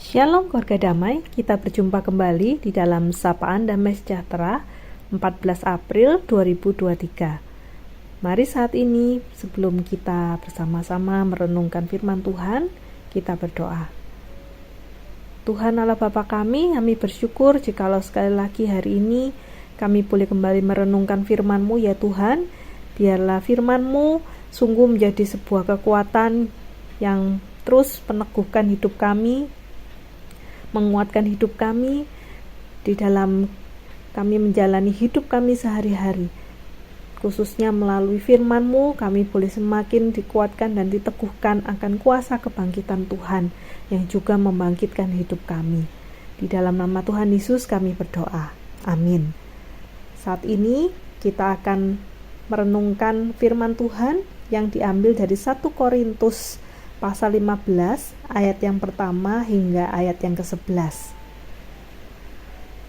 Shalom keluarga damai, kita berjumpa kembali di dalam Sapaan Damai Sejahtera 14 April 2023. Mari saat ini sebelum kita bersama-sama merenungkan firman Tuhan, kita berdoa. Tuhan Allah Bapa kami bersyukur jikalau sekali lagi hari ini kami boleh kembali merenungkan firman-Mu ya Tuhan. Biarlah firman-Mu sungguh menjadi sebuah kekuatan yang terus meneguhkan hidup kami, menguatkan hidup kami di dalam kami menjalani hidup kami sehari-hari. Khususnya melalui firman-Mu kami boleh semakin dikuatkan dan diteguhkan akan kuasa kebangkitan Tuhan yang juga membangkitkan hidup kami. Di dalam nama Tuhan Yesus kami berdoa. Amin. Saat ini kita akan merenungkan firman Tuhan yang diambil dari 1 Korintus pasal 15 ayat yang pertama hingga ayat yang ke-11.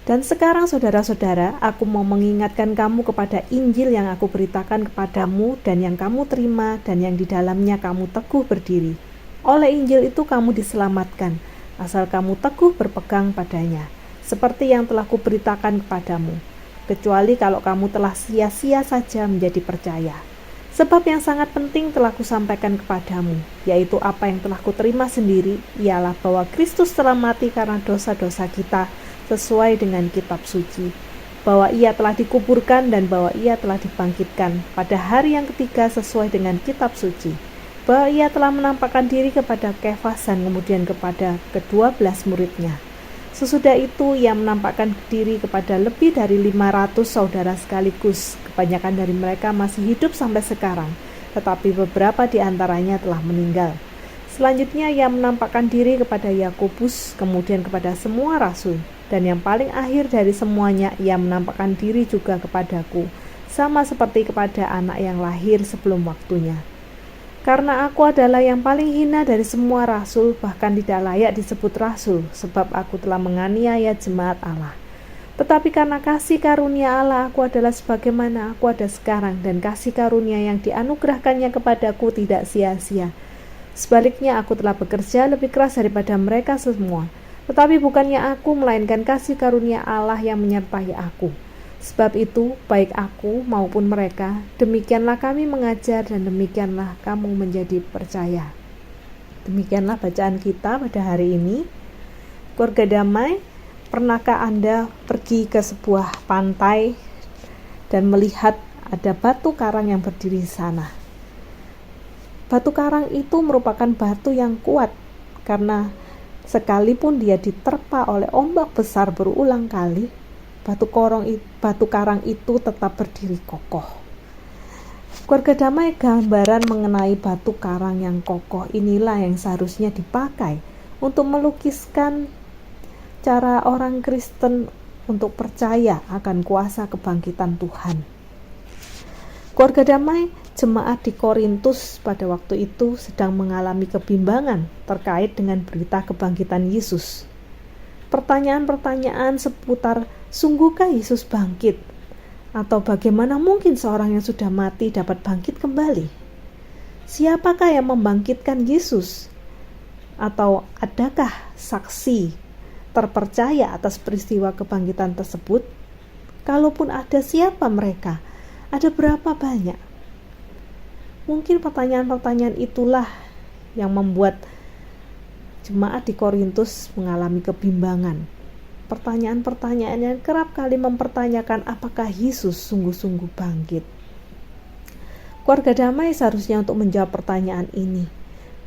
Dan sekarang saudara-saudara, aku mau mengingatkan kamu kepada Injil yang aku beritakan kepadamu dan yang kamu terima dan yang di dalamnya kamu teguh berdiri. Oleh Injil itu kamu diselamatkan, asal kamu teguh berpegang padanya, seperti yang telah kuberitakan kepadamu, kecuali kalau kamu telah sia-sia saja menjadi percaya. Sebab yang sangat penting telah kusampaikan kepadamu, yaitu apa yang telah kuterima sendiri, ialah bahwa Kristus telah mati karena dosa-dosa kita sesuai dengan kitab suci, bahwa ia telah dikuburkan dan bahwa ia telah dibangkitkan pada hari yang ketiga sesuai dengan kitab suci, bahwa ia telah menampakkan diri kepada Kefas dan kemudian kepada ke-12 muridnya. Sesudah itu ia menampakkan diri kepada lebih dari 500 saudara sekaligus. Kebanyakan dari mereka masih hidup sampai sekarang, tetapi beberapa di antaranya telah meninggal. Selanjutnya ia menampakkan diri kepada Yakobus, kemudian kepada semua rasul, dan yang paling akhir dari semuanya ia menampakkan diri juga kepadaku, sama seperti kepada anak yang lahir sebelum waktunya. Karena aku adalah yang paling hina dari semua rasul, bahkan tidak layak disebut rasul, sebab aku telah menganiaya jemaat Allah. Tetapi karena kasih karunia Allah, aku adalah sebagaimana aku ada sekarang, dan kasih karunia yang dianugerahkannya kepadaku tidak sia-sia. Sebaliknya aku telah bekerja lebih keras daripada mereka semua, tetapi bukannya aku, melainkan kasih karunia Allah yang menyertai aku. Sebab itu, baik aku maupun mereka, demikianlah kami mengajar dan demikianlah kamu menjadi percaya. Demikianlah bacaan kita pada hari ini. Keluarga damai, pernahkah Anda pergi ke sebuah pantai dan melihat ada batu karang yang berdiri di sana? Batu karang itu merupakan batu yang kuat karena sekalipun dia diterpa oleh ombak besar berulang kali, batu karang itu tetap berdiri kokoh. Keluarga damai, gambaran mengenai batu karang yang kokoh inilah yang seharusnya dipakai untuk melukiskan cara orang Kristen untuk percaya akan kuasa kebangkitan Tuhan. Keluarga damai, jemaat di Korintus pada waktu itu sedang mengalami kebimbangan terkait dengan berita kebangkitan Yesus. Pertanyaan-pertanyaan seputar sungguhkah Yesus bangkit? Atau bagaimana mungkin seorang yang sudah mati dapat bangkit kembali? Siapakah yang membangkitkan Yesus? Atau adakah saksi terpercaya atas peristiwa kebangkitan tersebut? Kalaupun ada, siapa mereka? Ada berapa banyak? Mungkin pertanyaan-pertanyaan itulah yang membuat jemaat di Korintus mengalami kebimbangan. Pertanyaan-pertanyaan yang kerap kali mempertanyakan apakah Yesus sungguh-sungguh bangkit. Keluarga damai, seharusnya untuk menjawab pertanyaan ini,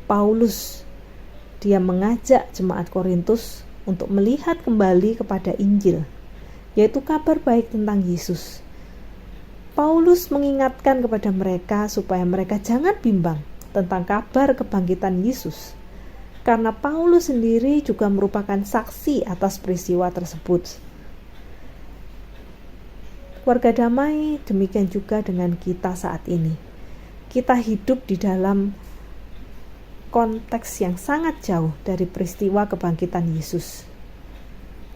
Paulus dia mengajak jemaat Korintus untuk melihat kembali kepada Injil, yaitu kabar baik tentang Yesus. Paulus mengingatkan kepada mereka supaya mereka jangan bimbang tentang kabar kebangkitan Yesus, karena Paulus sendiri juga merupakan saksi atas peristiwa tersebut. Keluarga damai, demikian juga dengan kita saat ini. Kita hidup di dalam konteks yang sangat jauh dari peristiwa kebangkitan Yesus.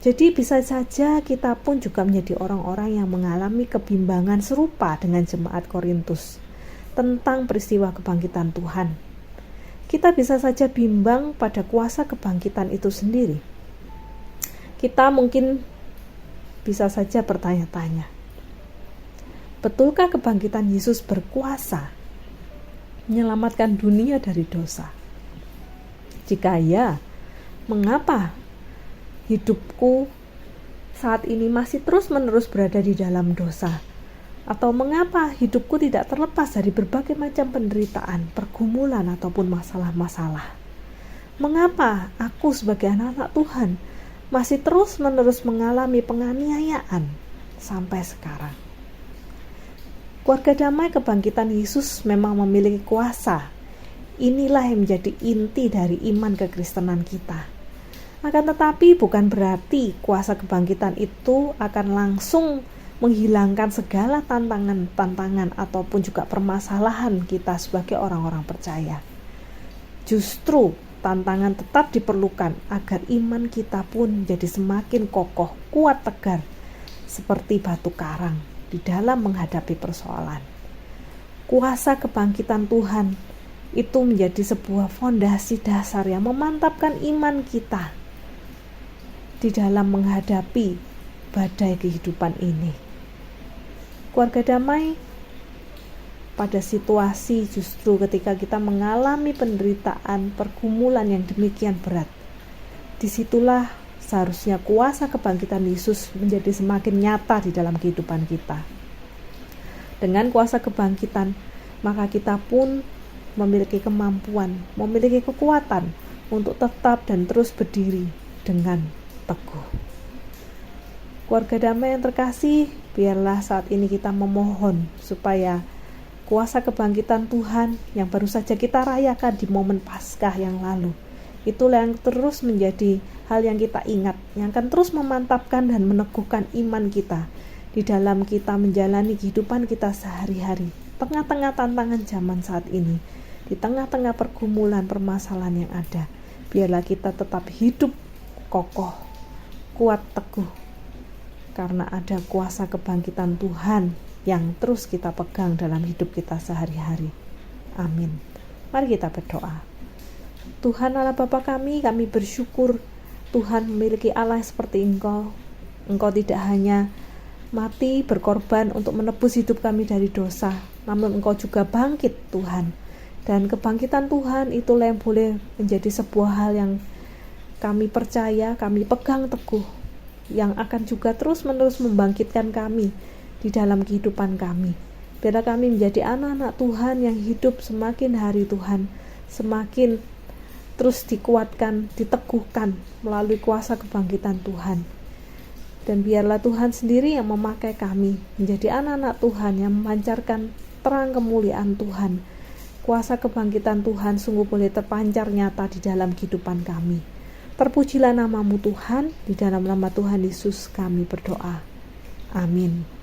Jadi bisa saja kita pun juga menjadi orang-orang yang mengalami kebimbangan serupa dengan jemaat Korintus tentang peristiwa kebangkitan Tuhan. kita bisa saja bimbang pada kuasa kebangkitan itu sendiri. Kita mungkin bisa saja bertanya-tanya, betulkah kebangkitan Yesus berkuasa menyelamatkan dunia dari dosa? Jika ya, mengapa hidupku saat ini masih terus-menerus berada di dalam dosa? Atau mengapa hidupku tidak terlepas dari berbagai macam penderitaan, pergumulan, ataupun masalah-masalah? Mengapa aku sebagai anak-anak Tuhan masih terus-menerus mengalami penganiayaan sampai sekarang? Keluarga damai kebangkitan Yesus memang memiliki kuasa. Inilah yang menjadi inti dari iman kekristenan kita. Akan tetapi bukan berarti kuasa kebangkitan itu akan langsung menghilangkan segala tantangan ataupun juga permasalahan kita sebagai orang-orang percaya. Justru tantangan tetap diperlukan agar iman kita pun jadi semakin kokoh, kuat, tegar, seperti batu karang di dalam menghadapi persoalan. Kuasa kebangkitan Tuhan itu menjadi sebuah fondasi dasar yang memantapkan iman kita di dalam menghadapi badai kehidupan ini. Keluarga damai, pada situasi justru ketika kita mengalami penderitaan, pergumulan yang demikian berat, disitulah seharusnya kuasa kebangkitan Yesus menjadi semakin nyata di dalam kehidupan kita. Dengan kuasa kebangkitan, maka kita pun memiliki kemampuan, memiliki kekuatan untuk tetap dan terus berdiri dengan teguh. Keluarga damai yang terkasih, biarlah saat ini kita memohon supaya kuasa kebangkitan Tuhan yang baru saja kita rayakan di momen Paskah yang lalu, itulah yang terus menjadi hal yang kita ingat, yang akan terus memantapkan dan meneguhkan iman kita di dalam kita menjalani kehidupan kita sehari-hari, tengah-tengah tantangan zaman saat ini, di tengah-tengah pergumulan permasalahan yang ada. Biarlah kita tetap hidup kokoh, kuat, teguh, karena ada kuasa kebangkitan Tuhan yang terus kita pegang dalam hidup kita sehari-hari. Amin. Mari kita berdoa. Tuhan Allah Bapa kami bersyukur Tuhan memiliki Allah seperti Engkau. Engkau tidak hanya mati berkorban untuk menebus hidup kami dari dosa, namun Engkau juga bangkit Tuhan. Dan kebangkitan Tuhan itulah yang boleh menjadi sebuah hal yang kami percaya, kami pegang teguh, yang akan juga terus-menerus membangkitkan kami di dalam kehidupan kami. Biarlah kami menjadi anak-anak Tuhan yang hidup semakin hari Tuhan, semakin terus dikuatkan, diteguhkan melalui kuasa kebangkitan Tuhan. Dan biarlah Tuhan sendiri yang memakai kami menjadi anak-anak Tuhan yang memancarkan terang kemuliaan Tuhan. Kuasa kebangkitan Tuhan sungguh boleh terpancar nyata di dalam kehidupan kami. Terpujilah nama-Mu Tuhan, di dalam nama Tuhan Yesus kami berdoa. Amin.